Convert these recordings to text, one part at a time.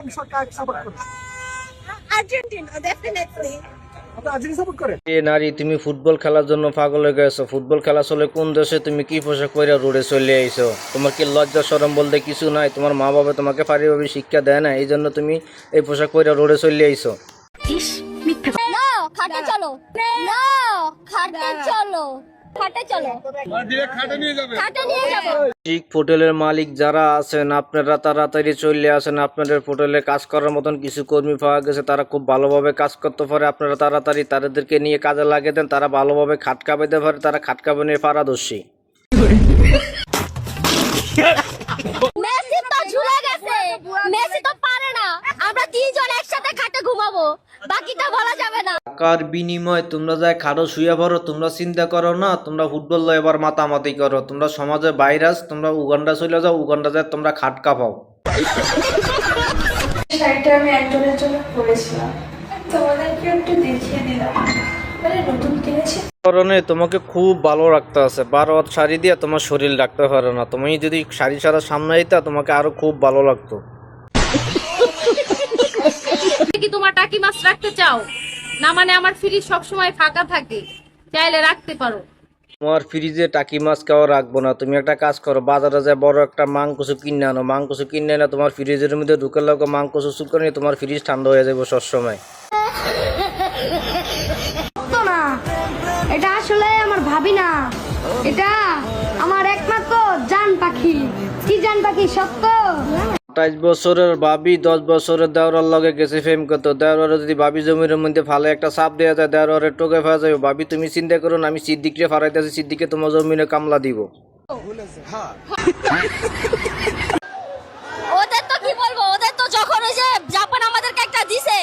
কাকে সাপোর্ট করে? Argentina definitely. আপনি আর্জেন্টিনা সাপোর্ট করেন? এ নারী, তুমি ফুটবল খেলার জন্য পাগল হয়ে গেছো। ফুটবল খেলা চলে কোন দেশে? তুমি কি পোশাক পরে রোডে চলে আইছো? তোমার কি লজ্জা শরম বলতে কিছু নাই? তোমার মা বাবা তোমাকে পারিবারিক শিক্ষা দেয় না, এই জন্য তুমি এই পোশাক পরে রোডে চলে আইছো। না খাটে চলো, না খাটে চলো, খাটে চলো, খাটে নিয়ে যাবো। ঠিক হোটেলের মালিক যারা আছেন, আপনারা তাড়াতাড়ি চলে আসেন। আপনাদের হোটেলে কাজ করার মতন কিছু কর্মী পাওয়া গেছে, তারা খুব ভালোভাবে কাজ করতে পারে। আপনারা তাড়াতাড়ি তাদেরকে নিয়ে কাজে লাগিয়ে দেন। তারা ভালোভাবে খাটকা বেঁধে পারে, তারা খাটকা বেঁধে পারদর্শী। মেসি তো ঝুলে গেছে, মেসি তো পারে না। আমরা তিনজন একসাথে খাটে ঘুমাবো, বাকিটা বলা যাবে না। টাকার বিনিময়ে তোমরা যায় খাটো শুয়ে পড়ো। তোমরা চিন্তা করো না, তোমরা ফুটবল লয় এবার মাতামাতি করো। তোমরা সমাজে ভাইরাস, তোমরা উগান্ডা চলে যাও, উগান্ডা যায় তোমরা খাটকা পাও। শাড়িটা আমি একজনের জন্য পরেছিলাম, তোমাদেরকে একটু দেখিয়ে দিলাম, মানে নতুন কিনেছি। কারণে তোমাকে খুব ভালো রাখতে আছে। 12 হাত শাড়ি দিয়ে তোমার শরীর রাখতে পারে না। তুমি যদি শাড়ি ছাড়া সামনে আইতা, তোমাকে আরো খুব ভালো লাগতো। কি তোমার টাকি মাছ রাখতে চাও না? মানে আমার ফ্রিজ সবসময় ফাঁকা থাকে, চাইলে রাখতে পারো। তোমার ফ্রিজে টাকি মাছ কেউ রাখবো না। তুমি একটা কাজ করো, বাজারে যায় বড় একটা মাংকসু কিনে আনো। মাংকসু কিনে এনে তোমার ফ্রিজের মধ্যে ঢুকে লাগো, মাংকসু শুকানো, তোমার ফ্রিজ ঠান্ডা হয়ে যাবে সবসময়। তো না, এটা আসলে আমার ভাবি না, এটা আমার একমাত্র জান পাখি। কি জান পাখি? সত্য। 28 বছরের ভাবি 10 বছরের দেওয়ার লগে গেছে ফেম করতো। দেওয়ারে যদি ভাবি জমির মধ্যে ভালো একটা চাপ দেওয়া যায়, দেওয়ারে টোকে ফেলা যাবে। ভাবি তুমি চিন্তা করো না, আমি সিদ্দিকরে ফারাইতেছি, সিদ্দিকে তোমার জমিনে কামলা দিব। ওদের তো কি বলবো, ওদের তো যখন ওই যে জাপান আমাদেরকে একটা দিছে,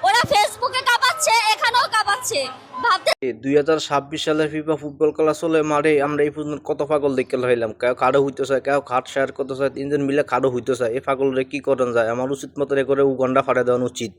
ওরা ফেসবুকে কাঁপাচ্ছে, এখানেও কাঁপাচ্ছে। ভাবতে 2026 সালের ফিফা ফুটবল খেলা চলে মাঠে। আমরা এই পর্যন্ত কত পাগল দেখতে হইলাম। কেউ খাড়ো হইতে চায়, কেউ খাট শেয়ার করতে চায়, তিনজন মিলে খাড়ো হইতে চায়। এই পাগলরে কি করেন যায়? আমার উচিত মতো করে উগান্ডা ফাড়ে দেওয়া উচিত।